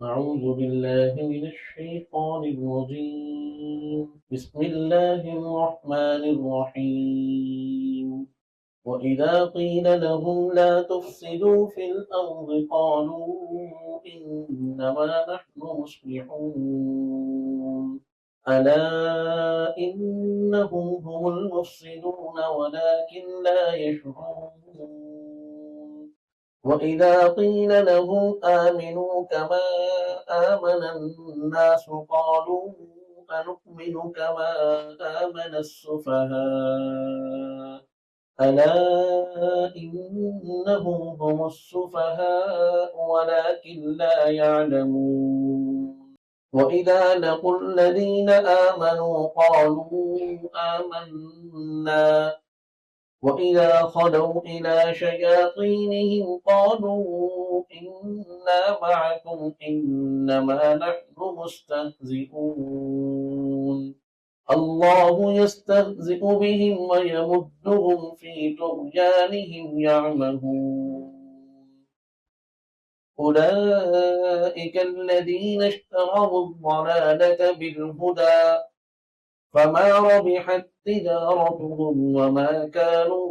أعوذ بالله من الشيطان الرجيم. بسم الله الرحمن الرحيم. وإذا قيل لهم لا تفسدوا في الأرض قالوا إنما نحن مصلحون ألا إنهم هم المفسدون ولكن لا يشعرون. وإذا قيل لهم آمنوا كما آمن الناس قالوا أنؤمن كما آمن السفهاء ألا إنهم هم السفهاء ولكن لا يعلمون. وإذا لقوا الذين آمنوا قالوا آمنا وإذا خلوا إلى شياطينهم قالوا إنا معكم إنما نحن مستهزئون الله يستهزئ بهم ويمدهم في طغيانهم يعمهون. أولئك الذين اشتروا الضلالة بالهدى فما ربحت تجارتهم وما كانوا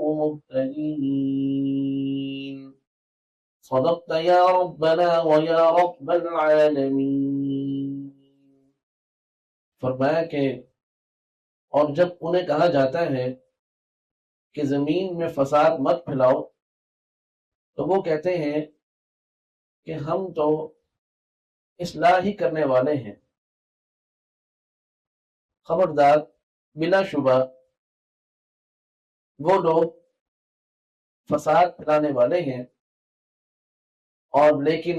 مهتدين. صدقت يا ربنا ويا رب العالمين. فرمایا کہ اور جب انہیں کہا جاتا ہے کہ زمین میں فساد مت پھیلاؤ تو وہ کہتے ہیں کہ ہم تو اصلاح ہی کرنے والے ہیں. خبردار، بلا شبہ وہ لوگ فساد پھیلانے والے ہیں اور لیکن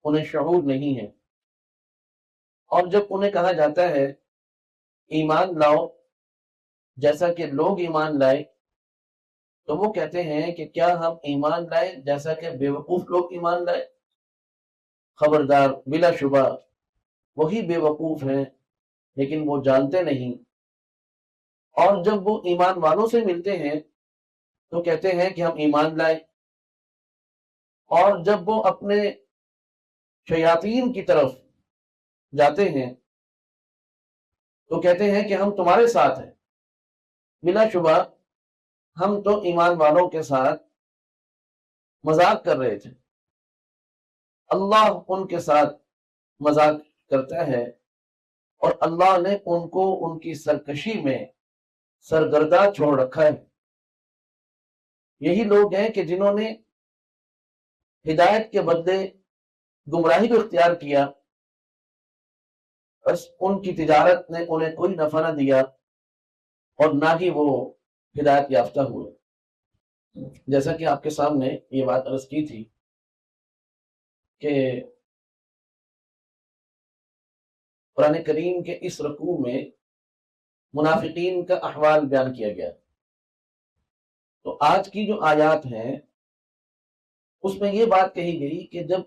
انہیں شعور نہیں ہے. اور جب انہیں کہا جاتا ہے ایمان لاؤ جیسا کہ لوگ ایمان لائے تو وہ کہتے ہیں کہ کیا ہم ایمان لائے جیسا کہ بیوقوف لوگ ایمان لائے. خبردار، بلا شبہ وہی بیوقوف ہیں لیکن وہ جانتے نہیں. اور جب وہ ایمان والوں سے ملتے ہیں تو کہتے ہیں کہ ہم ایمان لائے، اور جب وہ اپنے شیاطین کی طرف جاتے ہیں تو کہتے ہیں کہ ہم تمہارے ساتھ ہیں. بلا شبہ ہم تو ایمان والوں کے ساتھ مذاق کر رہے تھے. اللہ ان کے ساتھ مذاق کرتا ہے اور اللہ نے ان کو ان کی سرکشی میں سرگرداں چھوڑ رکھا ہے. یہی لوگ ہیں کہ جنہوں نے ہدایت کے بدلے گمراہی کو اختیار کیا، بس ان کی تجارت نے انہیں کوئی نفع نہ دیا اور نہ ہی وہ ہدایت یافتہ ہوئے. جیسا کہ آپ کے سامنے یہ بات عرض کی تھی کہ قرآن کریم کے اس رکوع میں منافقین کا احوال بیان کیا گیا. تو آج کی جو آیات ہیں اس میں یہ بات کہی گئی کہ جب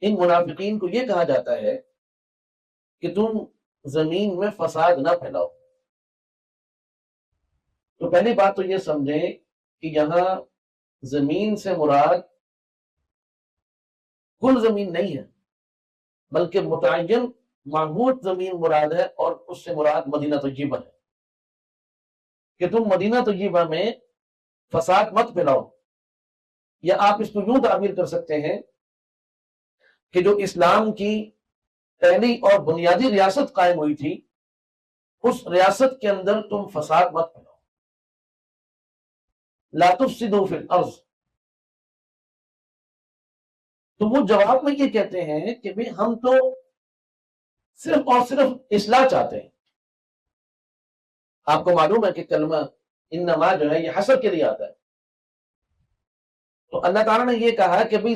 ان منافقین کو یہ کہا جاتا ہے کہ تم زمین میں فساد نہ پھیلاؤ، تو پہلی بات تو یہ سمجھیں کہ یہاں زمین سے مراد کل زمین نہیں ہے بلکہ متعین معہود زمین مراد ہے، اور اس سے مراد مدینہ طیبہ ہے کہ تم مدینہ طیبہ میں فساد مت پھیلاؤ. یا آپ اس کو یوں تعبیر کر سکتے ہیں کہ جو اسلام کی پہلی اور بنیادی ریاست قائم ہوئی تھی اس ریاست کے اندر تم فساد مت پھیلاؤ. لا تفسدوا فی الارض. تو وہ جواب میں یہ کہتے ہیں کہ بھئی ہم تو صرف اور صرف اصلاح چاہتے ہیں. آپ کو معلوم ہے کہ کلمہ انما جو ہے یہ حسر کے لیے آتا ہے. تو اللہ تعالیٰ نے یہ کہا کہ بھئی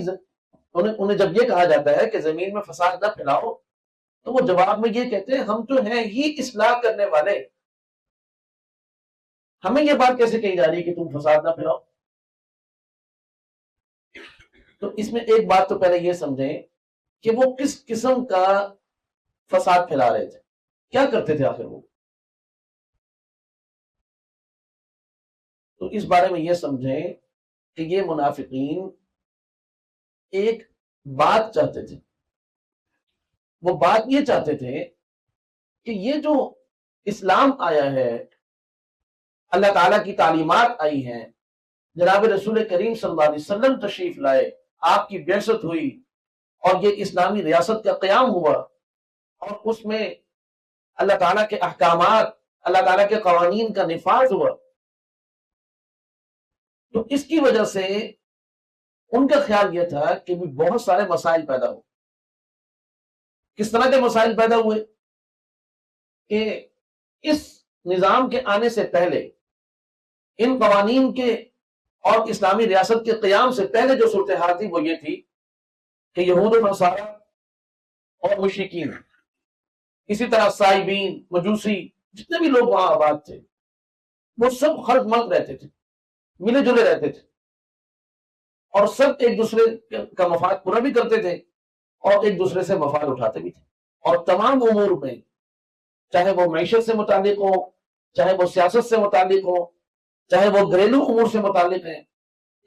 انہیں جب یہ کہا جاتا ہے کہ زمین میں فساد نہ پھیلاؤ تو وہ جواب میں یہ کہتے ہیں ہم تو ہیں ہی اصلاح کرنے والے، ہمیں یہ بات کیسے کہی جا رہی ہے کہ تم فساد نہ پھیلاؤ. تو اس میں ایک بات تو پہلے یہ سمجھیں کہ وہ کس قسم کا فساد پھیلا رہے تھے، کیا کرتے تھے آخر وہ. تو اس بارے میں یہ سمجھیں کہ یہ منافقین ایک بات چاہتے تھے وہ بات یہ چاہتے تھے کہ یہ جو اسلام آیا ہے، اللہ تعالیٰ کی تعلیمات آئی ہیں، جناب رسول کریم صلی اللہ علیہ وسلم تشریف لائے، آپ کی بعثت ہوئی اور یہ اسلامی ریاست کا قیام ہوا، اور اس میں اللہ تعالیٰ کے احکامات، اللہ تعالیٰ کے قوانین کا نفاذ ہوا، تو اس کی وجہ سے ان کا خیال یہ تھا کہ بھی بہت سارے مسائل پیدا ہو۔ کس طرح کے مسائل پیدا ہوئے کہ اس نظام کے آنے سے پہلے، ان قوانین کے اور اسلامی ریاست کے قیام سے پہلے جو صورتحال تھی وہ یہ تھی کہ یہود و نصارہ اور مشرکین، اسی طرح سائبین، مجوسی، جتنے بھی لوگ وہاں آباد تھے، وہ سب خلط ملط رہتے تھے، ملے جلے رہتے تھے، اور سب ایک دوسرے کا مفاد پورا بھی کرتے تھے اور ایک دوسرے سے مفاد اٹھاتے بھی تھے، اور تمام امور میں، چاہے وہ معیشت سے متعلق ہو، چاہے وہ سیاست سے متعلق ہو، چاہے وہ گھریلو امور سے متعلق ہے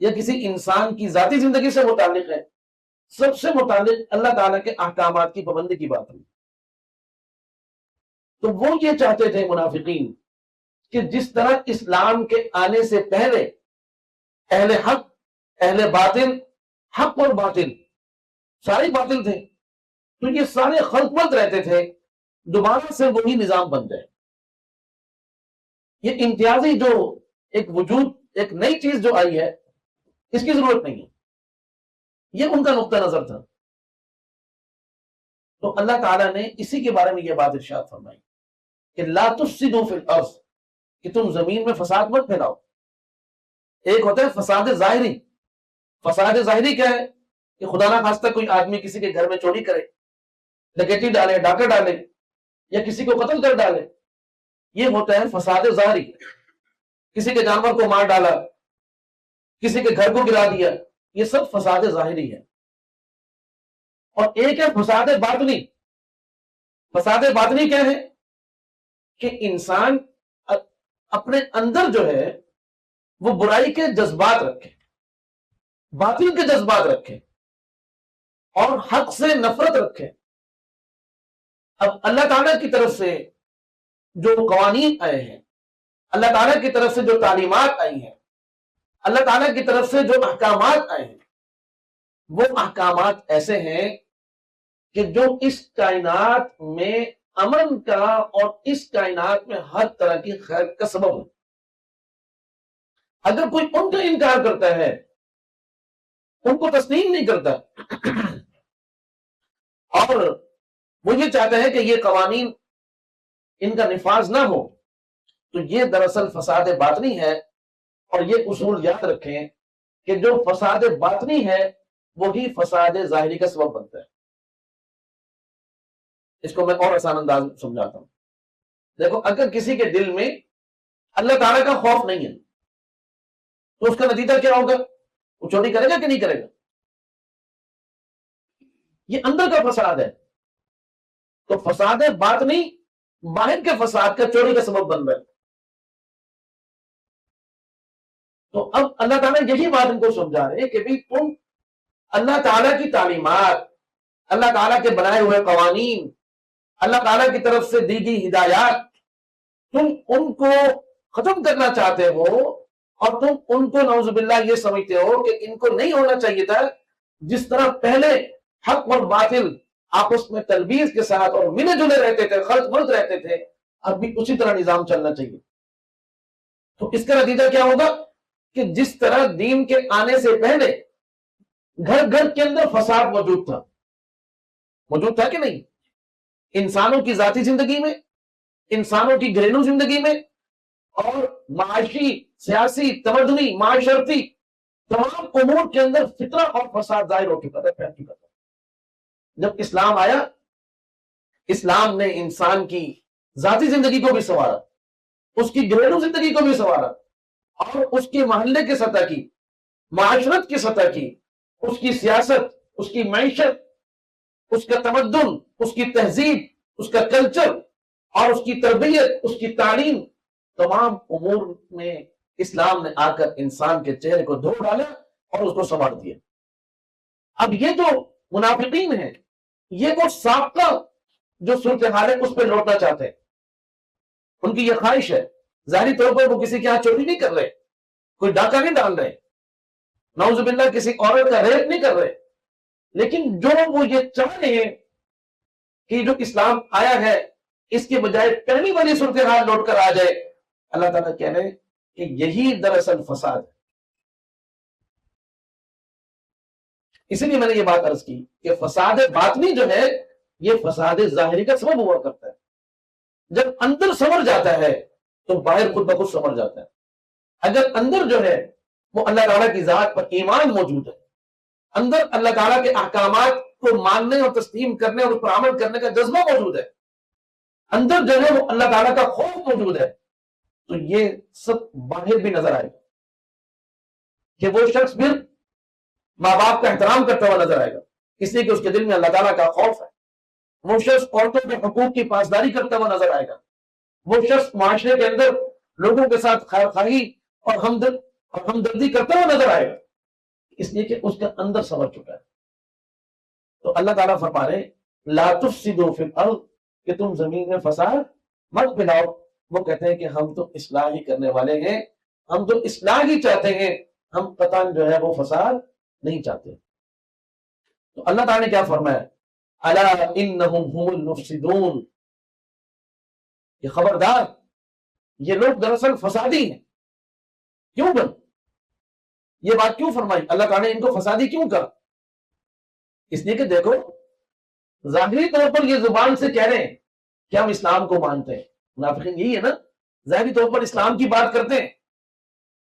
یا کسی انسان کی ذاتی زندگی سے متعلق ہے، سب سے متعلق اللہ تعالیٰ کے احکامات کی پابندی کی بات ہوئی۔ تو وہ یہ چاہتے تھے منافقین کہ جس طرح اسلام کے آنے سے پہلے اہل حق، اہل باطل، حق اور باطل سارے باطل تھے، تو یہ سارے خلط ملط رہتے تھے، دوبارہ سے وہی نظام بن جائے۔ یہ امتیازی جو ایک وجود، ایک نئی چیز جو آئی ہے، اس کی ضرورت نہیں ہے، یہ ان کا نقطہ نظر تھا۔ تو اللہ تعالیٰ نے اسی کے بارے میں یہ بات ارشاد فرمائی کہ لا تفسدوا فی الارض، کہ تم زمین میں فساد مت پھیلاؤ۔ ایک ہوتا ہے فساد ظاہری۔ فساد ظاہری کیا ہے کہ خدا نہ خواستہ کوئی آدمی کسی کے گھر میں چوری کرے، ڈکیتی ڈالے، ڈاکہ ڈالے، یا کسی کو قتل کر ڈالے، یہ ہوتا ہے فساد ظاہری۔ کسی کے جانور کو مار ڈالا، کسی کے گھر کو گرا دیا، یہ سب فساد ظاہری ہے۔ اور ایک ہے فساد باطنی۔ فساد باطنی کیا ہے کہ انسان اپنے اندر جو ہے وہ برائی کے جذبات رکھے، باطل کے جذبات رکھے، اور حق سے نفرت رکھے۔ اب اللہ تعالیٰ کی طرف سے جو قوانین آئے ہیں، اللہ تعالیٰ کی طرف سے جو تعلیمات آئی ہیں، اللہ تعالیٰ کی طرف سے جو احکامات آئے ہیں، وہ احکامات ایسے ہیں کہ جو اس کائنات میں امن کا اور اس کائنات میں ہر طرح کی خیر کا سبب ہے۔ اگر کوئی ان کا انکار کرتا ہے، ان کو تسلیم نہیں کرتا، اور وہ یہ چاہتا ہے کہ یہ قوانین ان کا نفاذ نہ ہو، تو یہ دراصل فساد باطنی ہے۔ اور یہ اصول یاد رکھیں کہ جو فساد باطنی ہے وہی فساد ظاہری کا سبب بنتا ہے۔ اس کو میں اور آسان انداز سمجھاتا ہوں۔ دیکھو، اگر کسی کے دل میں اللہ تعالیٰ کا خوف نہیں ہے تو اس کا نتیجہ کیا ہوگا؟ وہ چوری کرے گا کہ نہیں کرے گا؟ یہ اندر کا فساد ہے۔ تو فساد باطنی باہر کے فساد کا، چوری کا سبب بن رہا ہے۔ تو اب اللہ تعالیٰ یہی بات ان کو سمجھا رہے کہ بھی تم اللہ تعالیٰ کی تعلیمات، اللہ تعالیٰ کے بنائے ہوئے قوانین، اللہ تعالیٰ کی طرف سے دی گئی ہدایات، تم ان کو ختم کرنا چاہتے ہو، اور تم ان کو نعوذ باللہ یہ سمجھتے ہو کہ ان کو نہیں ہونا چاہیے تھا۔ جس طرح پہلے حق اور باطل آپس میں تلبیس کے ساتھ اور ملے جلے رہتے تھے، خلط ملط رہتے تھے، اب بھی اسی طرح نظام چلنا چاہیے۔ تو اس کا نتیجہ کیا ہوگا کہ جس طرح دین کے آنے سے پہلے گھر گھر کے اندر فساد موجود تھا کہ نہیں؟ انسانوں کی ذاتی زندگی میں، انسانوں کی گھریلو زندگی میں، اور معاشی، سیاسی، تمدنی، معاشرتی تمام امور کے اندر فطرہ اور فساد ظاہر ہو چکا تھا، پھیل چکا تھا۔ جب اسلام آیا، اسلام نے انسان کی ذاتی زندگی کو بھی سنوارا، اس کی گھریلو زندگی کو بھی سنوارا، اور اس کے محلے کی سطح کی، معاشرت کی سطح کی، اس کی سیاست، اس کی معیشت، اس کا تمدن، اس کی تہذیب، اس کا کلچر، اور اس کی تربیت، اس کی تعلیم، تمام امور میں اسلام نے آ کر انسان کے چہرے کو دھو ڈالا اور اس کو سنوار دیا۔ اب یہ جو منافقین ہیں یہ وہ سابقہ جو صورتحال ہے اس پہ لوٹنا چاہتے ہیں، ان کی یہ خواہش ہے. ظاہری طور پر وہ کسی کے ہاں چوری نہیں کر رہے، کوئی ڈاکہ نہیں ڈال رہے، نعوذ باللہ کسی عورت کا ریپ نہیں کر رہے، لیکن جو وہ یہ چاہ رہے ہیں کہ جو اسلام آیا ہے اس کے بجائے پہلی والی صورتحال لوٹ کر آ جائے، اللہ تعالیٰ کہہ رہے ہیں کہ یہی دراصل فساد ہے. اسی لیے میں نے یہ بات عرض کی کہ فساد باطنی جو ہے یہ فساد ظاہری کا سبب ہوا کرتا ہے. جب اندر سمر جاتا ہے تو باہر خود بخود سمر جاتا ہے. اگر اندر جو ہے وہ اللہ تعالیٰ کی ذات پر ایمان موجود ہے، اندر اللہ تعالیٰ کے احکامات کو ماننے اور تسلیم کرنے اور اس پر عمل کرنے کا جذبہ موجود ہے، اندر جو ہے وہ اللہ تعالیٰ کا خوف موجود ہے، تو یہ سب باہر بھی نظر آئے گا کہ وہ شخص پھر ماں باپ کا احترام کرتا ہوا نظر آئے گا، اس لیے کہ اس کے دل میں اللہ تعالیٰ کا خوف ہے. وہ شخص عورتوں کے حقوق کی پاسداری کرتا ہوا نظر آئے گا. وہ شخص معاشرے کے اندر لوگوں کے ساتھ خیر خواہی اور ہمدردی کرتا ہوا نظر آئے گا، اس لیے کہ اس کا اندر سمجھ چکا ہے. تو اللہ تعالیٰ فرما رہے لا تفسدوا فی الارض کہ تم زمین میں فساد مت پھیلاؤ. وہ کہتے ہیں کہ ہم تو اصلاح ہی کرنے والے ہیں، ہم تو اصلاح ہی چاہتے ہیں، ہم قطعاً جو ہے وہ فساد نہیں چاہتے. تو اللہ تعالیٰ نے کیا فرمایا؟ الا انہم هم المفسدون، یہ خبردار یہ لوگ دراصل فسادی ہیں. کیوں کر یہ بات کیوں فرمائی؟ اللہ تعالیٰ نے ان کو فسادی کیوں کہا؟ اس لیے کہ دیکھو ظاہری طور پر یہ زبان سے کہہ رہے ہیں کہ ہم اسلام کو مانتے ہیں، منافقین یہی ہے نا، ظاہری طور پر اسلام کی بات کرتے ہیں،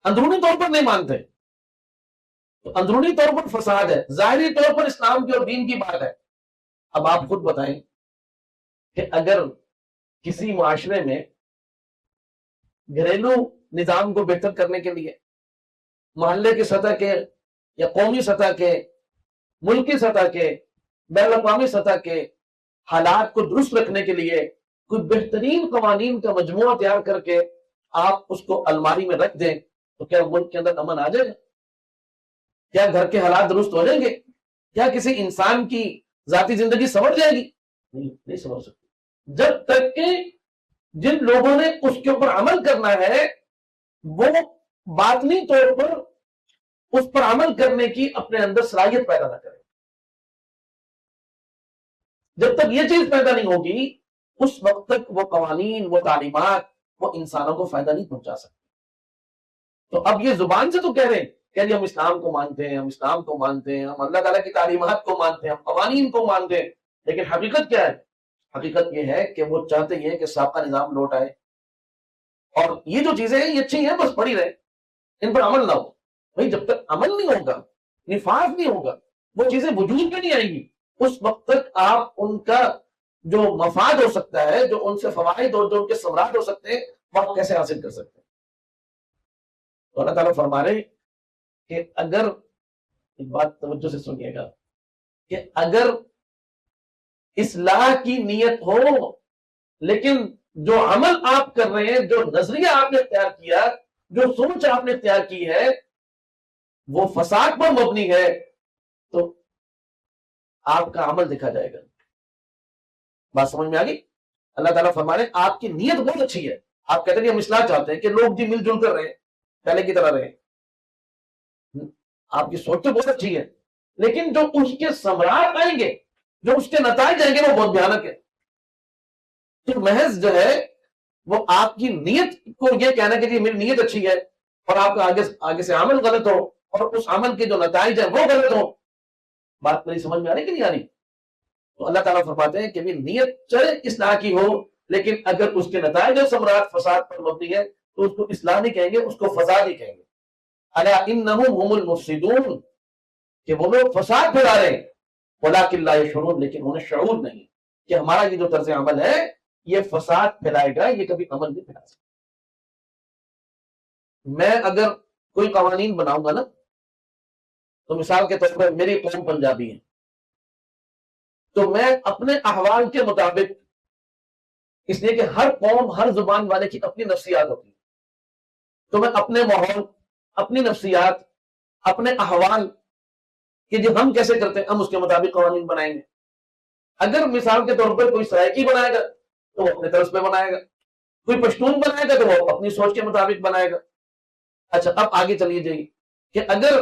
اندرونی طور پر نہیں مانتے. تو اندرونی طور پر فساد ہے، ظاہری طور پر اسلام کی اور دین کی بات ہے. اب آپ خود بتائیں کہ اگر کسی معاشرے میں گھریلو نظام کو بہتر کرنے کے لیے محلے کی سطح کے یا قومی سطح کے، ملکی سطح کے، بین الاقوامی سطح کے حالات کو درست رکھنے کے لیے کوئی بہترین قوانین کا مجموعہ تیار کر کے آپ اس کو الماری میں رکھ دیں تو کیا ملک کے اندر امن آ جائے گا؟ کیا گھر کے حالات درست ہو جائیں گے؟ کیا کسی انسان کی ذاتی زندگی سنور جائے گی؟ نہیں سنور سکتی جب تک کہ جن لوگوں نے اس کے اوپر عمل کرنا ہے وہ باطنی طور پر اس پر عمل کرنے کی اپنے اندر صلاحیت پیدا نہ کرے. جب تک یہ چیز پیدا نہیں ہوگی اس وقت تک وہ قوانین، وہ تعلیمات، وہ انسانوں کو فائدہ نہیں پہنچا سکتے. تو اب یہ زبان سے تو کہہ رہے ہیں کہ جی ہم اسلام کو مانتے ہیں، ہم اسلام کو مانتے ہیں، ہم اللہ تعالیٰ کی تعلیمات کو مانتے ہیں، ہم قوانین کو مانتے ہیں، لیکن حقیقت کیا ہے؟ حقیقت یہ ہے کہ وہ چاہتے یہ کہ سابقہ نظام لوٹ آئے اور یہ جو چیزیں ہیں یہ اچھی ہیں بس پڑی رہے، ان پر عمل نہ ہو. بھائی جب تک عمل نہیں ہوگا، نفاذ نہیں ہوگا، وہ چیزیں وجود میں نہیں آئیں گی، اس وقت تک آپ ان کا جو مفاد ہو سکتا ہے، جو ان سے فوائد اور جو ان کے ثمرات ہو سکتے ہیں وہ آپ کیسے حاصل کر سکتے ہیں؟ تو اللہ تعالیٰ فرما رہے کہ اگر ایک بات توجہ سے سنیے گا کہ اگر اصلاح کی نیت ہو لیکن جو عمل آپ کر رہے ہیں، جو نظریہ آپ نے اختیار کیا، جو سوچ آپ نے اختیار کی ہے وہ فساد پر مبنی ہے تو آپ کا عمل دیکھا جائے گا. بات سمجھ میں آ گئی؟ اللہ تعالیٰ فرما رہے ہیں آپ کی نیت بہت اچھی ہے، آپ کہتے ہیں ہم اصلاح چاہتے ہیں کہ لوگ جی مل جل کر رہے پہلے کی طرح رہے، آپ کی سوچ تو بہت اچھی ہے، لیکن جو اس کے ثمرات آئیں گے، جو اس کے نتائج آئیں گے وہ بہت بھیانک ہے. تو محض جو ہے وہ آپ کی نیت کو یہ کہنا کہ جی میری نیت اچھی ہے اور آپ کا آگے سے عمل غلط ہو اور اس عمل کے جو نتائج ہیں وہ غلط ہو. بات میری سمجھ میں آ رہی کہ نہیں آ رہی؟ تو اللہ تعالیٰ فرماتے ہیں کہ بھی نیت چاہے اصلاح کی ہو لیکن اگر اس کے نتائج اور ثمرات فساد پر مبنی ہے تو اس کو اصلاح نہیں کہیں گے، اس کو فساد ہی کہیں گے. الا انہم هم المفسدون کہ وہ لوگ فساد پھیلا رہے ہیں، ولکن لا یشعرون لیکن انہیں شعور نہیں کہ ہمارا یہ جو طرز عمل ہے یہ فساد پھیلائے گا، یہ کبھی عمل نہیں پھیلا سکتا. میں اگر کوئی قوانین بناؤں گا نا تو مثال کے طور پر میری قوم پنجابی ہے تو میں اپنے احوال کے مطابق، اس لیے کہ ہر قوم، ہر زبان والے کی اپنی نفسیات ہوتی ہے، تو میں اپنے ماحول، اپنی نفسیات، اپنے احوال کہ جو ہم کیسے کرتے ہیں ہم اس کے مطابق قوانین بنائیں گے. اگر مثال کے طور پر کوئی سرائکی بنائے گا تو وہ اپنے طرز پہ بنائے گا، کوئی پشتون بنائے گا تو وہ اپنی سوچ کے مطابق بنائے گا۔ اچھا اب آگے چلیے جائیے کہ اگر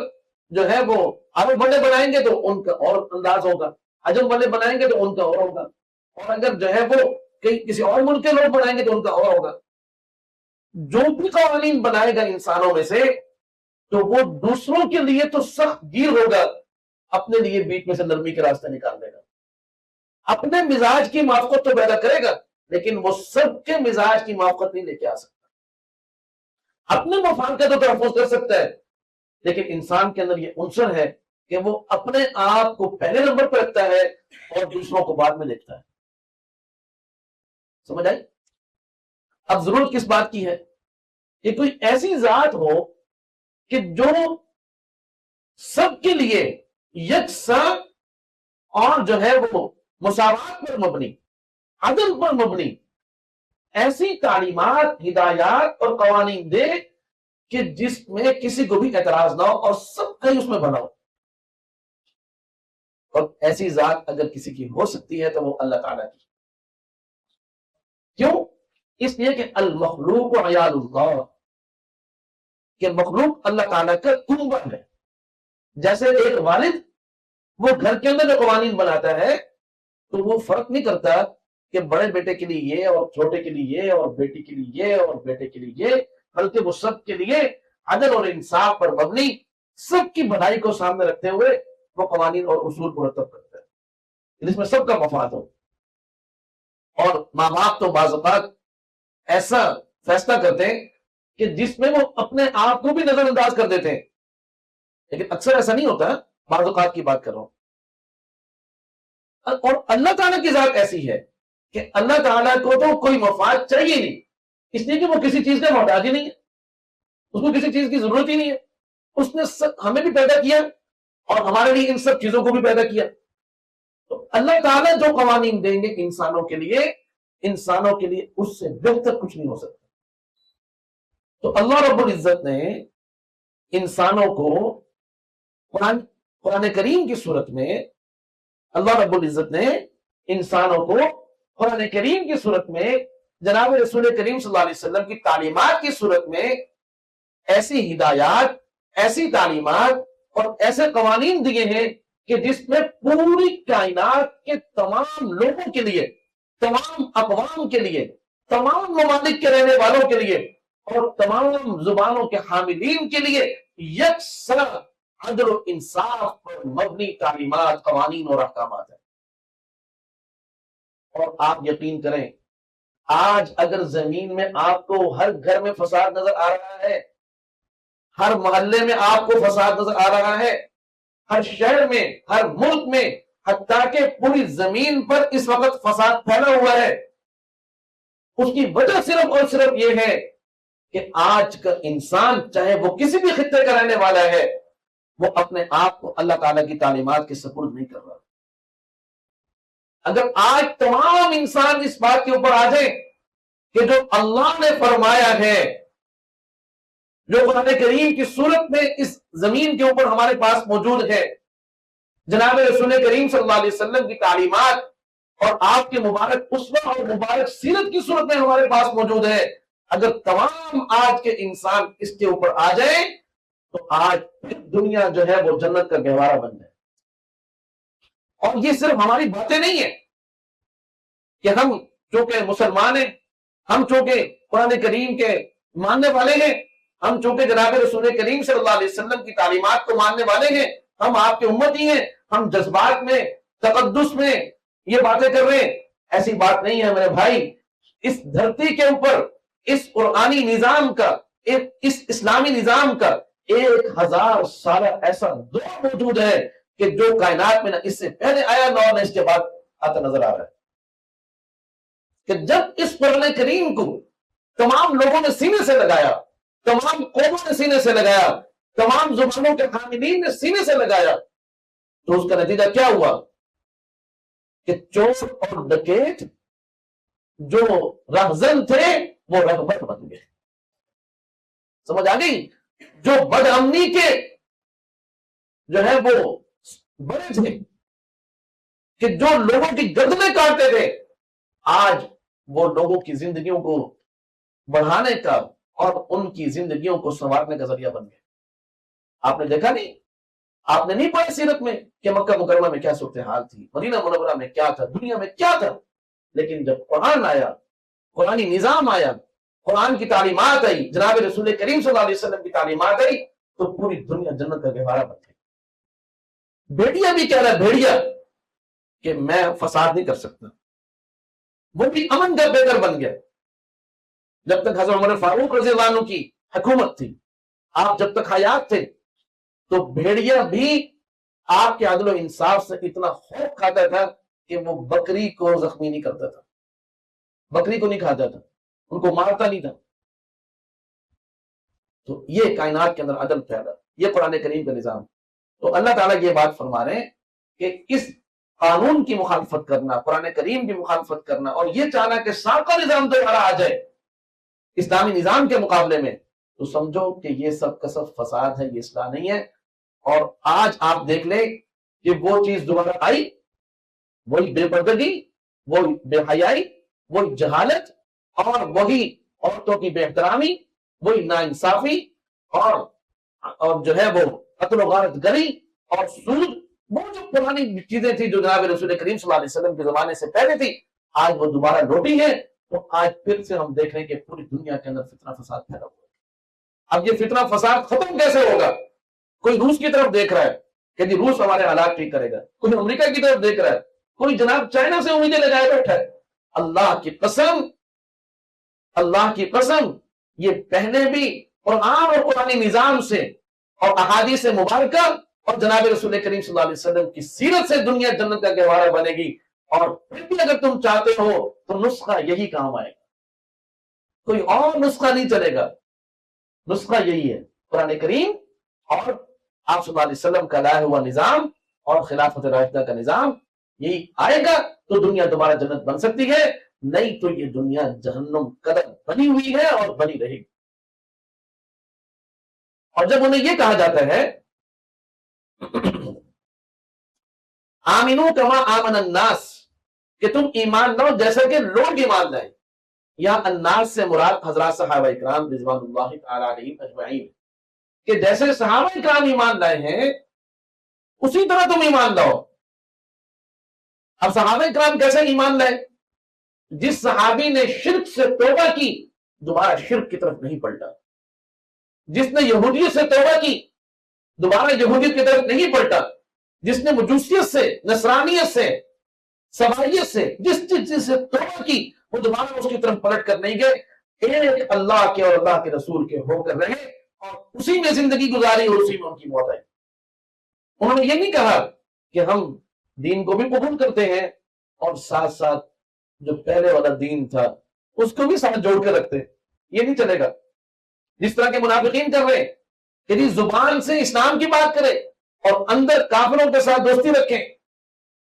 جو ہے وہ عرب والے بنائیں گے تو ان کا اور انداز ہوگا، عجم والے بنائیں گے تو ان کا اور ہوگا، اور اگر جو ہے وہ کسی اور ملک کے لوگ بنائیں گے تو ان کا اور ہوگا۔ جو بھی قوانین بنائے گا انسانوں میں سے تو وہ دوسروں کے لیے تو سخت گیر ہوگا، اپنے لیے بیچ میں سے نرمی کے راستے نکال دے گا، اپنے مزاج کی موافقت تو پیدا کرے گا لیکن وہ سب کے مزاج کی موافقت نہیں لے کے آ سکتا۔ اپنے مفاد کا تو تحفظ کر سکتا ہے لیکن انسان کے اندر یہ عنصر ہے کہ وہ اپنے آپ کو پہلے نمبر پہ رکھتا ہے اور دوسروں کو بعد میں دیکھتا ہے۔ سمجھ آئی؟ اب ضرورت کس بات کی ہے کہ کوئی ایسی ذات ہو کہ جو سب کے لیے یکساں اور جو ہے وہ مساوات پر مبنی، عدل پر مبنی ایسی تعلیمات، ہدایات اور قوانین دے کہ جس میں کسی کو بھی اعتراض نہ ہو اور سب کا ہی اس میں بھلا ہو۔ اور ایسی ذات اگر کسی کی ہو سکتی ہے تو وہ اللہ تعالیٰ کی۔ کیوں؟ اس لیے کہ المخلوق عیال اللہ، کہ مخلوق اللہ تعالیٰ کا کنبہ ہے۔ جیسے ایک والد وہ گھر کے اندر جو قوانین بناتا ہے تو وہ فرق نہیں کرتا کہ بڑے بیٹے کے لیے یہ اور چھوٹے کے لیے یہ اور بیٹی کے لیے یہ اور بیٹے کے لیے یہ، بلکہ وہ سب کے لیے عدل اور انصاف پر مبنی سب کی بھلائی کو سامنے رکھتے ہوئے وہ قوانین اور اصول مرتب کرتا ہے جس میں سب کا مفاد ہو۔ اور ماں باپ تو بعض اوقات ایسا فیصلہ کرتے ہیں کہ جس میں وہ اپنے آپ کو بھی نظر انداز کر دیتے ہیں، لیکن اکثر ایسا نہیں ہوتا، بعض اوقات کی بات کر رہا ہوں۔ اور اللہ تعالیٰ کی ذات ایسی ہے کہ اللہ تعالیٰ کو تو کوئی مفاد چاہیے نہیں، اس لیے کہ وہ کسی چیز کا محتاج ہی نہیں ہے، اس کو کسی چیز کی ضرورت ہی نہیں ہے۔ اس نے ہمیں بھی پیدا کیا اور ہمارے لیے ان سب چیزوں کو بھی پیدا کیا۔ تو اللہ تعالیٰ جو قوانین دیں گے انسانوں کے لیے اس سے بہتر کچھ نہیں ہو سکتا۔ تو اللہ رب العزت نے انسانوں کو قرآن کریم کی صورت میں، اللہ رب العزت نے انسانوں کو قرآن کریم کی صورت میں جناب رسول کریم صلی اللہ علیہ وسلم کی تعلیمات کی صورت میں ایسی ہدایات، ایسی تعلیمات اور ایسے قوانین دیے ہیں کہ جس میں پوری کائنات کے تمام لوگوں کے لیے، تمام اقوام کے لیے، تمام ممالک کے رہنے والوں کے لیے اور تمام زبانوں کے حاملین کے لیے یکساں عدل و انصاف پر مبنی تعلیمات، قوانین اور احکامات ہیں۔ اور آپ یقین کریں، آج اگر زمین میں آپ کو ہر گھر میں فساد نظر آ رہا ہے، ہر محلے میں آپ کو فساد نظر آ رہا ہے، ہر شہر میں، ہر ملک میں، حتیٰ کہ پوری زمین پر اس وقت فساد پھیلا ہوا ہے، اس کی وجہ صرف اور صرف یہ ہے کہ آج کا انسان چاہے وہ کسی بھی خطے کا رہنے والا ہے، وہ اپنے آپ کو اللہ تعالیٰ کی تعلیمات کے سپرد نہیں کر رہا۔ اگر آج تمام انسان اس بات کے اوپر آ جائیں کہ جو اللہ نے فرمایا ہے، جو قرآن کریم کی صورت میں اس زمین کے اوپر ہمارے پاس موجود ہے، جناب رسول کریم صلی اللہ علیہ وسلم کی تعلیمات اور آپ کے مبارک اسوہ اور مبارک سیرت کی صورت میں ہمارے پاس موجود ہے، اگر تمام آج کے انسان اس کے اوپر آ جائیں تو آج دنیا جو ہے وہ جنت کا گہوارہ بن جائے۔ اور یہ صرف ہماری باتیں نہیں ہیں کہ ہم چونکہ مسلمان ہیں، ہم چونکہ قرآن کریم کے ماننے والے ہیں، ہم چونکہ جناب رسول کریم صلی اللہ علیہ وسلم کی تعلیمات کو ماننے والے ہیں، ہم آپ کے امتی ہیں، ہم جذبات میں، تقدس میں یہ باتیں کر رہے ہیں، ایسی بات نہیں ہے میرے بھائی۔ اس دھرتی کے اوپر اس قرآنی نظام کا، اس اسلامی نظام کا 1000 سالہ ایسا دور موجود ہے کہ جو کائنات میں نہ اس سے پہلے آیا نہ اس کے بعد آتا نظر آ رہا ہے، کہ جب اس قرآن کریم کو تمام لوگوں نے سینے سے لگایا، تمام قوموں نے سینے سے لگایا، تمام زبانوں کے حاملین نے سینے سے لگایا، تو اس کا نتیجہ کیا ہوا کہ چور اور ڈکیت جو رہزن تھے وہ رغبت بن گئے۔ سمجھ آ گئی؟ جو بد امنی کے جو ہے وہ بڑے تھے کہ جو لوگوں کی گردنیں کاٹتے تھے آج وہ لوگوں کی زندگیوں کو بڑھانے کا اور ان کی زندگیوں کو سنوارنے کا ذریعہ بن گئے. آپ نے دیکھا نہیں، آپ نے نہیں پڑھا سیرت میں کہ مکہ مکرمہ میں کیا صورتحال تھی، مدینہ منورہ میں کیا تھا، دنیا میں کیا تھا. لیکن جب قرآن آیا، قرآنی نظام آیا، قرآن کی تعلیمات آئی، جناب رسول کریم صلی اللہ علیہ وسلم کی تعلیمات آئی، تو پوری دنیا جنت کا گہوارہ بن گئی. بھیڑیا بھی کہہ رہا ہے، بھیڑیا کہ میں فساد نہیں کر سکتا، وہ بھی امن کا بیگر بن گیا. جب تک حضرت عمر فاروق رضی اللہ عنہ کی حکومت تھی، آپ جب تک حیات تھے، تو بھیڑیا بھی آپ کے عدل و انصاف سے اتنا خوف کھاتا تھا کہ وہ بکری کو زخمی نہیں کرتا تھا، بکری کو نہیں کھاتا تھا، ان کو مارتا نہیں تھا. تو یہ کائنات کے اندر عدل پیدا، یہ قرآن کریم کا نظام. تو اللہ تعالیٰ یہ بات فرما رہے ہیں کہ اس قانون کی مخالفت کرنا، قرآن کریم کی مخالفت کرنا، اور یہ چاہنا کہ سابقہ نظام دوبارہ آ جائے اسلامی نظام کے مقابلے میں، تو سمجھو کہ یہ سب کا سب فساد ہے، یہ اصلاح نہیں ہے. اور آج آپ دیکھ لیں کہ وہ چیز دوبارہ آئی، وہی بے پردگی، وہی بے حیائی، وہی جہالت، اور وہی عورتوں کی بے احترامی، وہی ناانصافی، اور جو ہے وہ قتل و غارت گری اور سود، وہ جو پرانی چیزیں تھی جو جناب رسول کریم صلی اللہ علیہ وسلم کے زمانے سے پہلے تھی، آج وہ دوبارہ لوٹی ہے. تو آج پھر سے ہم دیکھ رہے ہیں کہ پوری دنیا کے اندر فتنہ فساد پیدا ہوا ہے. اب یہ فتنہ فساد ختم کیسے ہوگا؟ کوئی روس کی طرف دیکھ رہا ہے کہ جی روس ہمارے حالات ٹھیک کرے گا، کوئی امریکہ کی طرف دیکھ رہا ہے، کوئی جناب چائنا سے امیدیں لگائے بیٹھا ہے. اللہ کی قسم، اللہ کی قسم، یہ پہلے بھی قرآن اور قرآنی نظام سے اور احادیث مبارکہ اور جناب رسول کریم صلی اللہ علیہ وسلم کی سیرت سے دنیا جنت کا گہوارہ بنے گی. اور پھر بھی اگر تم چاہتے ہو تو نسخہ یہی کام آئے گا، کوئی اور نسخہ نہیں چلے گا. نسخہ یہی ہے، قرآن کریم اور آپ صلی اللہ علیہ وسلم کا لایا ہوا نظام اور خلافت راشدہ کا نظام، یہی آئے گا تو دنیا دوبارہ جنت بن سکتی ہے، نہیں تو یہ دنیا جہنم قدر بنی ہوئی ہے اور بنی رہے گی. اور جب انہیں یہ کہا جاتا ہے آمینو کما آمن الناس، کہ تم ایمان لاؤ جیسا کہ لوگ ایمان لائیں، یا الناس سے مراد حضرات صحابہ اکرام رضوان اللہ تعالی علیہم اجمعین، کہ جیسے صحابہ اکرام ایمان لائے ہیں اسی طرح تم ایمان لاؤ. اب صحابہ اکرام کیسے ایمان لائے؟ جس صحابی نے شرک سے توبہ کی دوبارہ شرک کی طرف نہیں پلٹا، جس نے یہودیت سے توبہ کی دوبارہ یہودیت کی طرف نہیں پلٹا، جس نے مجوسیت سے، نصرانیت سے، سبائیت سے، جس چیز سے توبہ کی وہ دوبارہ اس کی طرف پلٹ کر نہیں گئے، ایک اللہ کے اور اللہ کے رسول کے ہو کر رہے اور اسی میں زندگی گزاری اور اسی میں ان کی موت آئی. انہوں نے یہ نہیں کہا کہ ہم دین کو بھی قبول کرتے ہیں اور ساتھ ساتھ جو پہلے والا دین تھا اس کو بھی ساتھ جوڑ کے رکھتے، یہ نہیں چلے گا. جس طرح کے منافقین کر رہے کہ جی زبان سے اسلام کی بات کرے اور اندر کافروں کے ساتھ دوستی رکھیں،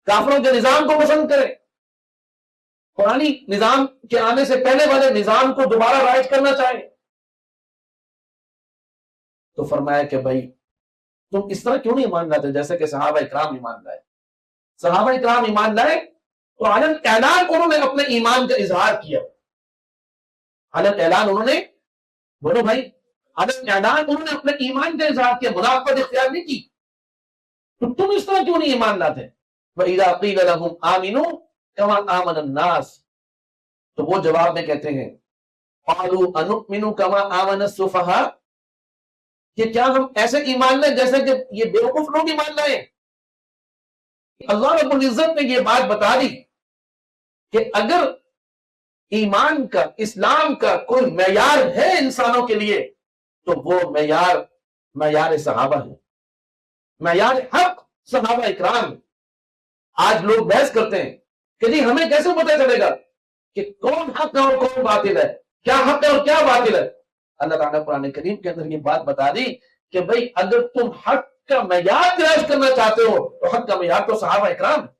کافروں کے نظام کو پسند کریں، قرآنی نظام کے آنے سے پہلے والے نظام کو دوبارہ رائج کرنا چاہیں. تو فرمایا کہ بھائی تم اس طرح کیوں نہیں ایمان لاتے جیسے کہ صحابہ اکرام ایمان لائے. صحابہ اکرام ایمان لائے تو علن اعلان انہوں نے اپنے ایمان کا اظہار کیا، علن اعلان انہوں نے، بولو بھائی، علن اعلان انہوں نے اپنے ایمان کا اظہار کیا، منافقت اختیار نہیں کی. تو تم اس طرح کیوں نہیں ایمان لاتے؟ وَإِذَا قِيلَ لَهُمْ آمِنُوا كَمَا آمَنَ النَّاسِ، تو وہ جواب میں کہتے ہیں قَالُوا أَنُؤْمِنُ كَمَا آمَنَ السُّفَهَاءُ، کہ کیا ہم ایسے ایمان لائیں جیسے کہ یہ بیوقوف لوگ ایمان لائیں؟ اللہ رب العزت نے یہ بات بتا دی کہ اگر ایمان کا، اسلام کا کوئی معیار ہے انسانوں کے لیے تو وہ معیار صحابہ ہے، معیار حق صحابہ اکرام. آج لوگ بحث کرتے ہیں کہ جی ہمیں کیسے پتہ چلے گا کہ کون حق ہے اور کون باطل ہے، کیا حق ہے اور کیا باطل ہے؟ اللہ تعالیٰ قرآن کریم کے اندر یہ بات بتا دی کہ بھئی اگر تم حق کا معیار تلاش کرنا چاہتے ہو تو حق کا معیار تو صحابہ اکرام ہے.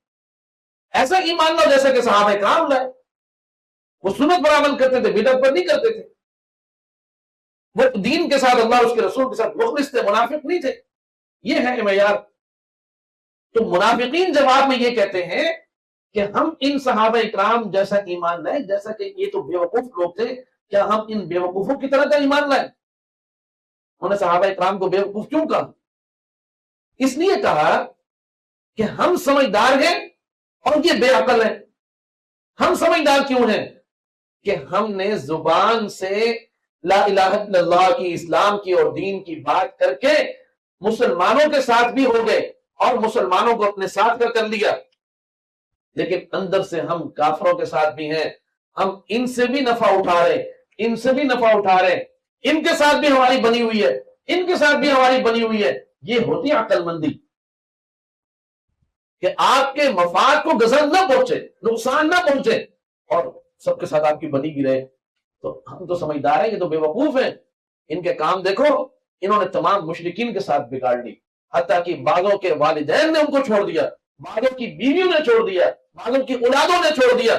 ایسا ایمان لو جیسا کہ صحابہ اکرام لائے. وہ سنت پر عمل کرتے تھے، بدعت پر نہیں کرتے تھے. وہ دین کے ساتھ، اللہ اور اس کے رسول کے ساتھ مخلص تھے، منافق نہیں تھے. یہ ہے معیار. تو منافقین جواب میں یہ کہتے ہیں کہ ہم ان صحابہ اکرام جیسا ایمان لائیں، جیسا کہ یہ تو بیوقوف لوگ تھے، کیا ہم ان بیوقوفوں کی طرح کا ایمان لائیں؟ انہوں نے صحابہ اکرام کو بیوقوف کیوں کہا؟ اس لیے کہا کہ ہم سمجھدار ہیں اور یہ بے عقل ہیں۔ ہم سمجھدار کیوں ہیں؟ کہ ہم نے زبان سے لا الہ الا اللہ کی، اسلام کی اور دین کی بات کر کے مسلمانوں کے ساتھ بھی ہو گئے اور مسلمانوں کو اپنے ساتھ کر لیا، لیکن اندر سے ہم کافروں کے ساتھ بھی ہیں، ہم ان سے بھی نفع اٹھا رہے، ان سے بھی نفع اٹھا رہے، ان کے ساتھ بھی ہماری بنی ہوئی ہے، ان کے ساتھ بھی ہماری بنی ہوئی ہے۔ یہ ہوتی ہے عقل مندی، کہ آپ کے مفاد کو غضب نہ پہنچے، نقصان نہ پہنچے، اور سب کے ساتھ آپ کی بنی بھی رہے۔ تو ہم تو سمجھدار ہیں، یہ تو بے وقوف ہیں، ان کے کام دیکھو، انہوں نے تمام مشرکین کے ساتھ بگاڑ لی، حتیٰ کہ بعضوں کے والدین نے ان کو چھوڑ دیا، بعضوں کی بیویوں نے چھوڑ دیا، بعضوں کی اولادوں نے چھوڑ دیا۔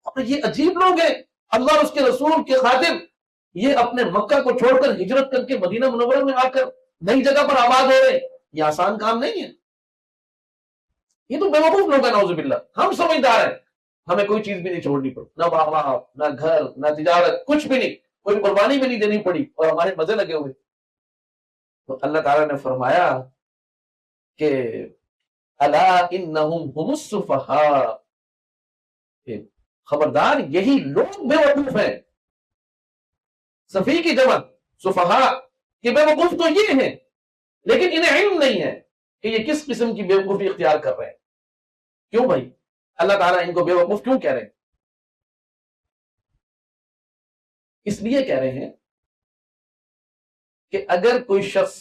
اور یہ عجیب لوگ ہیں، اللہ اور اس کے رسول کے خاطر یہ اپنے مکہ کو چھوڑ کر ہجرت کر کے مدینہ منورہ میں آ کر نئی جگہ پر آباد ہو رہے ہیں۔ یہ آسان کام نہیں ہے، یہ تو بیوقوف لوگ ہیں، نعوذ باللہ۔ ہم سمجھدار ہیں، ہمیں کوئی چیز بھی نہیں چھوڑنی پڑی، نہ باپ نہ گھر نہ تجارت، کچھ بھی نہیں، کوئی قربانی بھی نہیں دینی پڑی، اور ہمارے مزے لگے ہوئے۔ تو اللہ تعالیٰ نے فرمایا کہ الا انہم هم السفہاء، خبردار یہی لوگ بے وقوف ہیں۔ سفیہ کی جمع سفہاء، کہ بے وقوف تو یہ ہیں، لیکن انہیں علم نہیں ہے کہ یہ کس قسم کی بے وقوفی اختیار کر رہے ہیں۔ کیوں بھائی اللہ تعالیٰ ان کو بے وقوف کیوں کہہ رہے ہیں؟ اس لیے کہہ رہے ہیں کہ اگر کوئی شخص،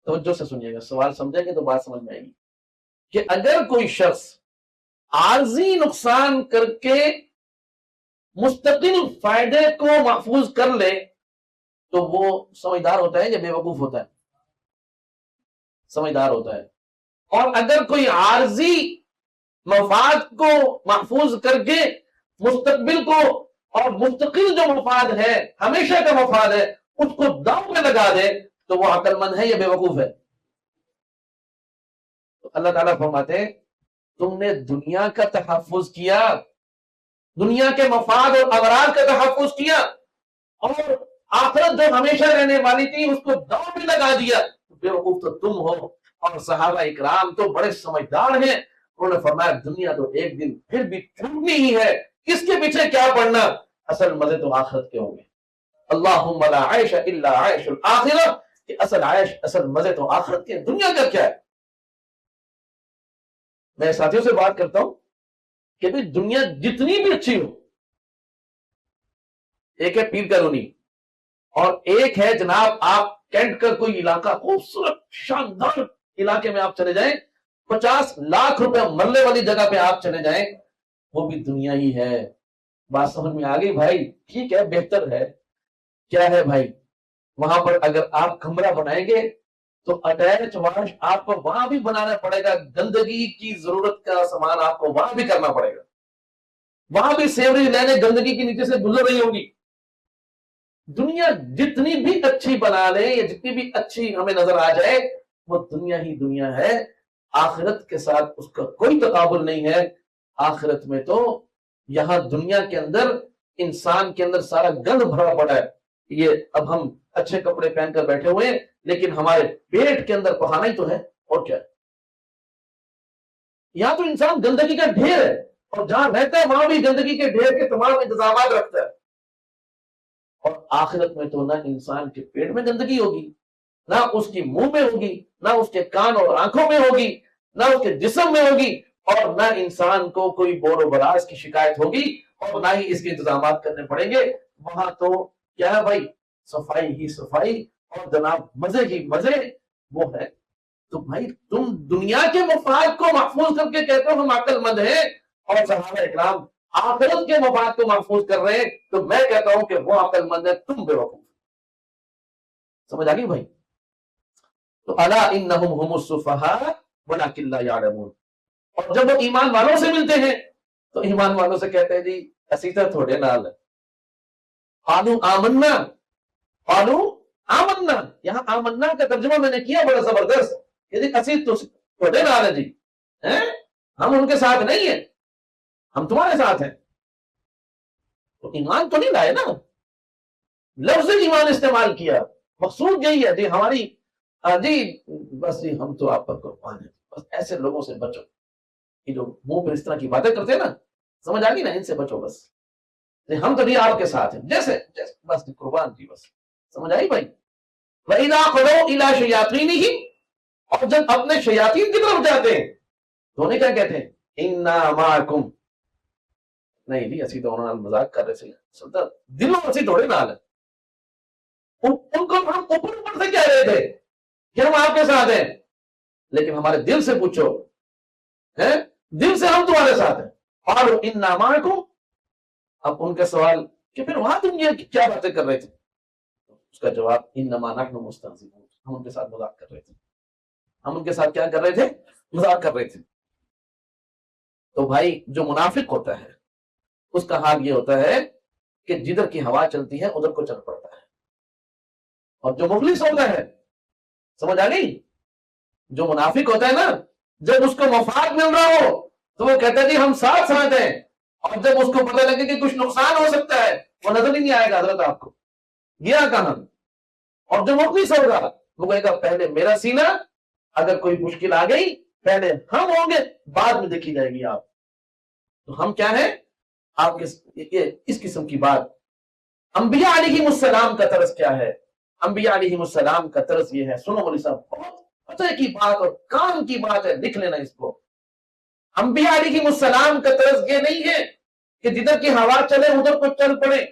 توجہ سے سنیے گا، سوال سمجھیں گے تو بات سمجھ میں آئے گی، کہ اگر کوئی شخص عارضی نقصان کر کے مستقل فائدے کو محفوظ کر لے تو وہ سمجھدار ہوتا ہے یا بے وقوف ہوتا ہے؟ سمجھدار ہوتا ہے۔ اور اگر کوئی عارضی مفاد کو محفوظ کر کے مستقبل کو اور مستقل جو مفاد ہے، ہمیشہ کا مفاد ہے، اس کو داؤ میں لگا دے تو وہ عقل مند ہے یا بے وقوف ہے؟ تو اللہ تعالیٰ فرماتے ہیں تم نے دنیا کا تحفظ کیا، دنیا کے مفاد اور اغراض کا تحفظ کیا، اور آخرت جو ہمیشہ رہنے والی تھی اس کو داؤ میں لگا دیا، بے وقوف تو تم ہو۔ اور صحابہ اکرام تو بڑے سمجھدار ہیں، انہوں نے فرمایا دنیا تو ایک دن پھر بھی چھوٹنی ہی ہے، اس کے پیچھے کیا پڑنا، اصل مزے تو آخرت کے ہوں گے۔ اللہم لا عیش الا عیش الآخرہ، کہ اصل عیش، اصل مزے تو آخرت کے، دنیا کا کیا ہے؟ میں ساتھیوں سے بات کرتا ہوں کہ بھی دنیا جتنی بھی اچھی ہو، ایک ہے پیر کالونی، اور ایک ہے جناب آپ کینٹ کا کوئی علاقہ، خوبصورت شاندار علاقے میں آپ چلے جائیں، 50 لاکھ روپے مرلے والی جگہ پہ آپ چلے جائیں، وہ بھی دنیا ہی ہے۔ بات سمجھ میں آ گئی بھائی؟ ٹھیک ہے، بہتر ہے، کیا ہے بھائی، وہاں پر اگر آپ کمرہ بنائیں گے تو اٹیچ واش آپ کو وہاں بھی بنانا پڑے گا، گندگی کی ضرورت کا سامان آپ کو وہاں بھی کرنا پڑے گا، وہاں بھی سیوریج لینے گندگی کے نیچے سے گزر رہی ہوگی۔ دنیا جتنی بھی اچھی بنا لیں یا جتنی بھی اچھی ہمیں نظر آ جائے، وہ دنیا ہی دنیا ہے، آخرت کے ساتھ اس کا کوئی تقابل نہیں ہے۔ آخرت میں تو یہاں دنیا کے اندر انسان کے اندر سارا گند بھرا پڑا ہے، یہ اب ہم اچھے کپڑے پہن کر بیٹھے ہوئے ہیں لیکن ہمارے پیٹ کے اندر پخانا ہی تو ہے، اور کیا ہے؟ یہاں تو انسان گندگی کا ڈھیر ہے، اور جہاں رہتا ہے وہاں بھی گندگی کے ڈھیر کے تمام انتظامات رکھتا ہے۔ اور آخرت میں تو نہ انسان کے پیٹ میں گندگی ہوگی، نہ اس کی منہ میں ہوگی، نہ اس کے کان اور آنکھوں میں ہوگی، نہ اس کے جسم میں ہوگی، اور نہ انسان کو کوئی بور و براز کی شکایت ہوگی، اور نہ ہی اس کے انتظامات کرنے پڑیں گے۔ وہاں تو کیا ہے بھائی، صفائی ہی صفائی، اور جناب مزے ہی مزے وہ ہے۔ تو بھائی تم دنیا کے مفاد کو محفوظ کر کے کہتے ہو ہم عقل مند ہیں، اور صحابہ اکرام آخرت کے مفاد کو محفوظ کر رہے ہیں، تو میں کہتا ہوں کہ وہ عقل مند ہے، تم بے وقوف۔ سمجھ آ گئی بھائی؟ تو الا انہم هم السفہاء ولکن لا یعلمون۔ اور جب وہ ایمان والوں سے ملتے ہیں تو ایمان والوں سے کہتے ہیں جی اسی طرح تھوڑے نال ہے، قالوا آمنا، قالوا آمنا، یہاں آمنا کا ترجمہ میں نے کیا بڑا زبردست، کہ جی اسی تھوڑے نال ہے جی، ہم ان کے ساتھ نہیں ہیں، ہم تمہارے ساتھ ہیں. تو ایمان تو نہیں لائے نا، لفظ ایمان استعمال کیا. مقصود یہی ہے جی ہماری جی بس جی ہم تو آپ پر قربان ہیں. بس ایسے لوگوں سے بچو، یہ جو منہ پہ اس طرح کی باتیں کرتے ہیں نا، سمجھ آ گئی نا، ان سے بچو بس. ہم تو نہیں آپ کے ساتھ ہیں، جیسے بس قربان جی، بس سمجھ آئی بھائی. وَإِذَا خَلَوْا إِلَىٰ شَيَاطِينِهِمْ، اور جب اپنے شیاطین کی طرف جاتے ہیں تو انہیں کیا کہتے ہیں؟ اِنَّا مَعَكُمْ. نہیں جی اسی تو انہوں نے مذاق کر رہے تھے، سلطان دلوں اسی تھوڑے نال ہے. ان کو ہم اوپر سے کہہ رہے تھے کہ ہم آپ کے ساتھ ہیں، لیکن ہمارے دل سے پوچھو، دل سے ہم تمہارے ساتھ ہیں. قَالُوا إِنَّا مَعَكُمْ. اب ان کے سوال کہ پھر وہاں تم یہ کیا باتیں کر رہے تھے؟ اس کا جواب انما نحن مستہزئون، ہم ان کے ساتھ مذاق کر رہے تھے. ہم ان کے ساتھ کیا کر رہے تھے؟ مذاق کر رہے تھے. تو بھائی جو منافق ہوتا ہے اس کا حال یہ ہوتا ہے کہ جدھر کی ہوا چلتی ہے ادھر کو چل پڑتا ہے. اور جو مخلص ہوتا ہے، سمجھ آ گئی، جو منافق ہوتا ہے نا، جب اس کو مفاد مل رہا ہو تو وہ کہتا ہے جی ہم ساتھ ساتھ ہیں، اور جب اس کو پتہ لگے کہ کچھ نقصان ہو سکتا ہے وہ نظر ہی نہیں آئے گا حضرت آپ کو، گیا کہاں. اور جو مخلص ہوگا وہ کہے گا پہلے میرا سینہ، اگر کوئی مشکل آ گئی پہلے ہم ہوں گے، بعد میں دیکھی جائے گی آپ. تو ہم کیا ہیں؟ آپ کے اس قسم کی بات. انبیاء علیہ السلام کا طرز کیا ہے؟ انبیاء علیہ السلام کا طرز یہ ہے، سنو مولوی صاحب، بہت پتہ کی بات اور کام کی بات ہے، لکھ لینا اس کو. انبیاء علیہ السلام کا طرز یہ نہیں ہے کہ جدھر کی ہوا چلے ادھر کو چل پڑے،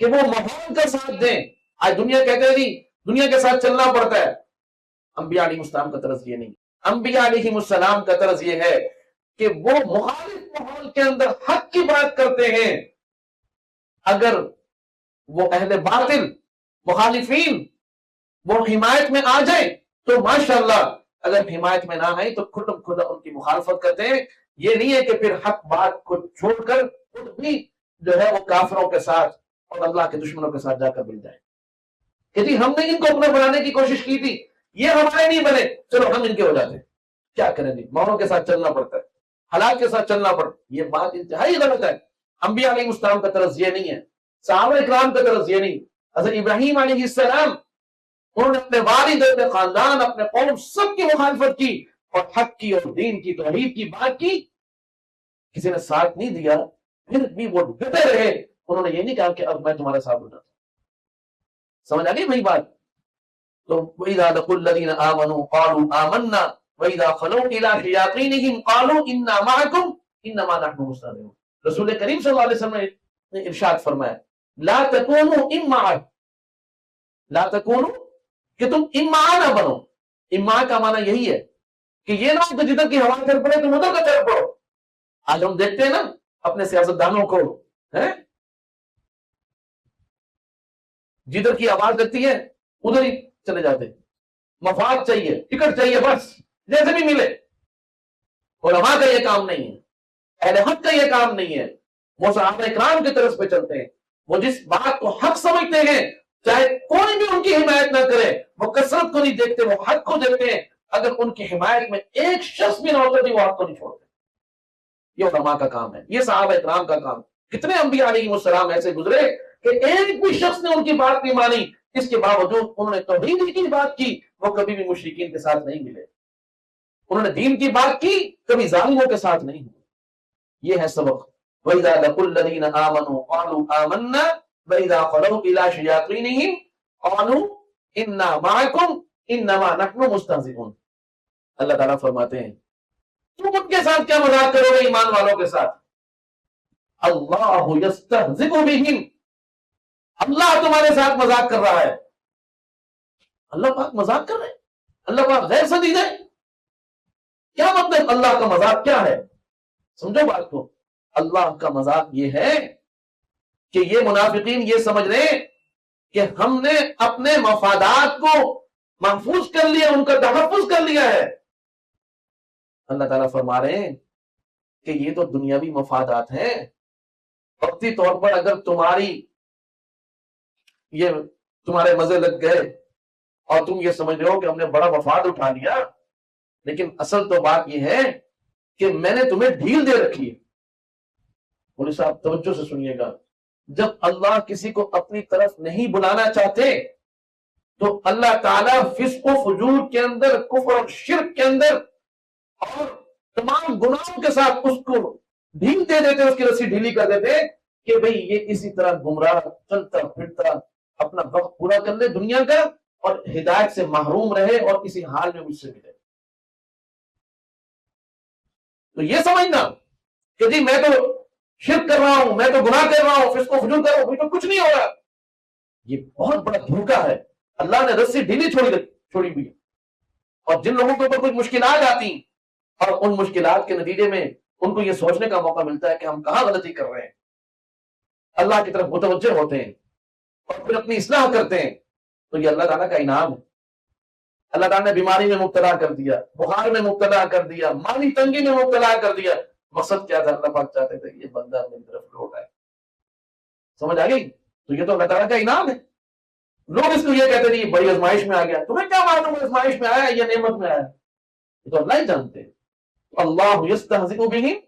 کہ وہ ماحول کا ساتھ دیں. آج دنیا کہتے ہیں جی دنیا کے ساتھ چلنا پڑتا ہے. انبیاء علیہ السلام کا طرز یہ نہیں. انبیاء علیہ السلام کا طرز یہ ہے کہ وہ مخالف ماحول کے اندر حق کی بات کرتے ہیں. اگر وہ اہل باطل مخالفین وہ حمایت میں آ جائیں تو ماشاءاللہ، اگر حمایت میں نہ آئے تو کھٹم کھدا ان کی مخالفت کرتے ہیں. یہ نہیں ہے کہ پھر حق بات کو چھوڑ کر خود بھی جو ہے وہ کافروں کے ساتھ اور اللہ کے دشمنوں کے ساتھ جا کر مل جائے کہ جی ہم نے ان کو اپنا بنانے کی کوشش کی تھی، یہ ہمارے نہیں بنے، چلو ہم ان کے ہو جاتے ہیں. کیا کریں جی، ماحول کے ساتھ چلنا پڑتا ہے، حالات کے ساتھ چلنا پڑتا ہے. یہ بات انتہائی غلط ہے. انبیاء علیہ السلام کا طرز یہ نہیں ہے، صحابہ اکرام کا طرز یہ نہیں. حضرت ابراہیم علیہ السلام انہوں نے اپنے والد، اپنے خاندان، اپنے قوم سب کی مخالفت کی اور حق کی اور دین کی توحید کی بات کی. کسی نے ساتھ نہیں دیا، پھر بھی وہ ڈٹے رہے. انہوں نے یہ نہیں کہا کہ اب میں تمہارے ساتھ ہوتا. سمجھ آ گئی بھائی بات؟ تو وَإِذَا لَقُوا الَّذِينَ آمَنُوا قَالُوا آمَنَّا وَإِذَا خَلَوْا إِلَىٰ شَيَاطِينِهِمْ قَالُوا إِنَّا مَعَكُمْ إِنَّمَا نَحْنُ مُسْتَهْزِئُونَ. رسول کریم صلی اللہ علیہ وسلم نے ارشاد فرمایا لا تکونوا امعا، لا تکونوا، کہ تم امعا نہ بنو. امعا کا معنی یہی ہے کہ یہ نہ کہ جدھر کی ہوا چل پڑے تم ادھر کا چل پڑو. آج ہم دیکھتے ہیں نا اپنے سیاستدانوں کو، جدھر کی آواز لگتی ہے ادھر ہی چلے جاتے ہیں. مفاد چاہیے، ٹکٹ چاہیے، بس جیسے بھی ملے. علماء کا یہ کام نہیں ہے، اہل حق کا یہ کام نہیں ہے. وہ صحابہ اکرام کی طرف پہ چلتے ہیں. وہ جس بات کو حق سمجھتے ہیں چاہے کوئی بھی ان کی حمایت نہ کرے، وہ کثرت کو نہیں دیکھتے، وہ حق کو دیکھتے ہیں. اگر ان کی حمایت میں ایک شخص بھی نہ ہوتا تو وہ حق کو نہیں چھوڑتے. یہ علماء کا کام ہے، یہ صحابہ اکرام کا کام. کتنے انبیاء علیہ السلام ایسے گزرے کہ ایک بھی شخص نے ان کی بات نہیں مانی، اس کے باوجود انہوں نے توحید کی بات کی، وہ کبھی بھی مشرکین کے ساتھ نہیں ملے. انہوں نے دین کی بات کی، کبھی ظالموں کے ساتھ نہیں ہوئے. یہ ہے سبق. وَإِذَا لَقُوا الَّذِينَ آمَنُوا قَالُوا آمَنَّا وَإِذَا خَلَوْا إِلَىٰ شَيَاطِينِهِمْ قَالُوا إِنَّا مَعَكُمْ إِنَّمَا نَحْنُ مُسْتَهْزِئُونَ. اللہ تعالیٰ فرماتے ہیں تم ان کے ساتھ کیا مذاق کرو گے ایمان والوں کے ساتھ؟ اللہ یستہزئ بہم، اللہ تمہارے ساتھ مذاق کر رہا ہے. اللہ پاک مذاق کر رہے ہیں؟ اللہ پاک غیر سدید ہے؟ کیا مطلب اللہ کا مذاق کیا ہے؟ سمجھو بات کو. اللہ کا مذاق یہ ہے کہ یہ منافقین یہ سمجھ رہے ہیں کہ ہم نے اپنے مفادات کو محفوظ کر لیا، ان کا تحفظ کر لیا ہے. اللہ تعالیٰ فرما رہے ہیں کہ یہ تو دنیاوی مفادات ہیں. وقتی طور پر اگر تمہارے مزے لگ گئے اور تم یہ سمجھ رہے ہو کہ ہم نے بڑا مفاد اٹھا لیا لیکن اصل تو بات یہ ہے کہ میں نے تمہیں ڈھیل دے رکھی ہے۔ مولوی صاحب توجہ سے سنیے گا، جب اللہ کسی کو اپنی طرف نہیں بلانا چاہتے تو اللہ تعالیٰ فسق و فجور کے اندر، کفر اور شرک کے اندر اور تمام گناہوں کے ساتھ اس کو ڈھیل دے دیتے، اس کی رسی ڈھیلی کر دیتے کہ بھئی یہ اسی طرح گمراہ چلتا پھرتا اپنا وقت پورا کر لے دنیا کا اور ہدایت سے محروم رہے اور کسی حال میں مجھ سے ملے۔ تو یہ سمجھنا کہ جی میں تو شرک کر رہا ہوں، میں تو گناہ کر رہا ہوں، فسق و فجور کر رہا ہوں، تو کچھ نہیں ہو رہا، یہ بہت بڑا دھوکہ ہے۔ اللہ نے رسی ڈھیلی چھوڑی ہوئی ہے، اور جن لوگوں کے اوپر کچھ مشکلات آتی اور ان مشکلات کے نتیجے میں ان کو یہ سوچنے کا موقع ملتا ہے کہ ہم کہاں غلطی کر رہے ہیں، اللہ کی طرف متوجہ ہوتے ہیں اور پھر اپنی اصلاح کرتے ہیں، تو یہ اللہ تعالیٰ کا انعام ہے۔ اللہ تعالیٰ نے بیماری میں مبتلا کر دیا، بخار میں مبتلا کر دیا، مالی تنگی میں مبتلا کر دیا، مقصد کیا تھا؟ اللہ پاک چاہتے تھے یہ بندہ میری طرف لوٹ آئے۔ سمجھ آ گئی؟ تو یہ تو اللہ تعالیٰ کا انعام ہے۔ لوگ اس کو یہ کہتے ہیں یہ بڑی آزمائش میں آ گیا، تمہیں کیا معلوم ہے آزمائش میں آیا یا نعمت میں آیا؟ یہ تو اللہ ہی جانتے ہیں۔ اللہ یستہزئ بہم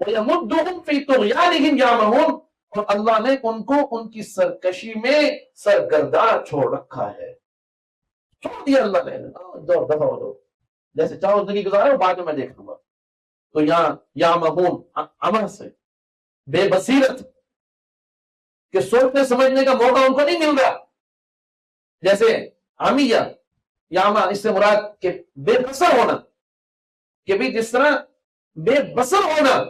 ویمدہم فی طغیانہم یعمہون، اور اللہ نے ان کو ان کی سرکشی میں سرگرداں چھوڑ رکھا ہے، چھوڑ دیا اللہ نے، دو دفعہ ہو دو، جیسے چاہو زندگی گزارو بعد میں دیکھ لوں گا۔ تو یہاں یعمہون عمل سے بے بصیرت کہ سوچنے سمجھنے کا موقع ان کو نہیں مل رہا، جیسے عامیہ یاما اس سے مراد کہ بے بصر ہونا، کہ بھی جس طرح بے بصر ہونا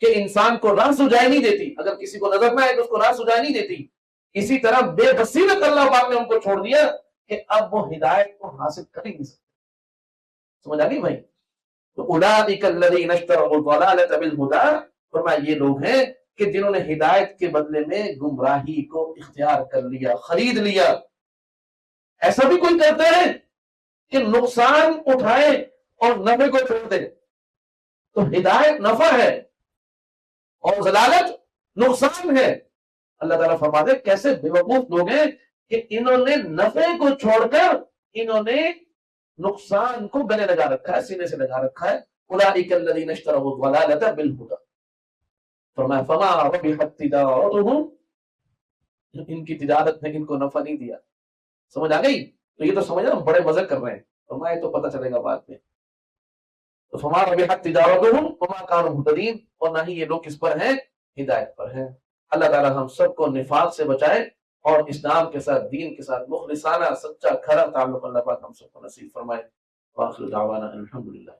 کہ انسان کو راہ سجائی نہیں دیتی، اگر کسی کو نظر نہ آئے تو اس کو راہ سجائی نہیں دیتی، اسی طرح بے بصیرت اللہ پاک نے ان کو چھوڑ دیا کہ اب وہ ہدایت کو حاصل کر ہی نہیں سکتے۔ سمجھ آ گئی بھائی؟ تو اولئک الذین اشتروا الضلالۃ بالہدی، فرمایا یہ لوگ ہیں کہ جنہوں نے ہدایت کے بدلے میں گمراہی کو اختیار کر لیا، خرید لیا۔ ایسا بھی کوئی کرتا ہے کہ نقصان اٹھائے اور نفع کو چھوڑ دے؟ تو ہدایت نفع ہے اور ضلالت نقصان ہے۔ اللہ تعالیٰ فرماتے کیسے بیوقوف لوگ ہیں کہ انہوں نے نفع کو چھوڑ کر انہوں نے نقصان کو گلے لگا رکھا ہے، سینے سے لگا رکھا ہے۔ اولئک الذین اشتروا الضلالۃ بالہدی، فرمایا فما ربحت تجارتہم، ان کی تجارت نے ان کو نفع نہیں دیا۔ سمجھ آ گئی؟ تو یہ تو سمجھ رہے ہم بڑے مزے کر رہے ہیں، فرمایا تو پتہ چلے گا بعد میں۔ تو فما ربحت تجارتہم وما كانوا مهتدین، اور نہ ہی یہ لوگ کس پر ہیں؟ ہدایت پر ہیں۔ اللہ تعالی ہم سب کو نفاق سے بچائے اور اسلام کے ساتھ، دین کے ساتھ مخلصانہ سچا کھرا تعلق اللہ پاک ہم سب کو نصیب فرمائے۔ وآخر دعوانا الحمدللہ۔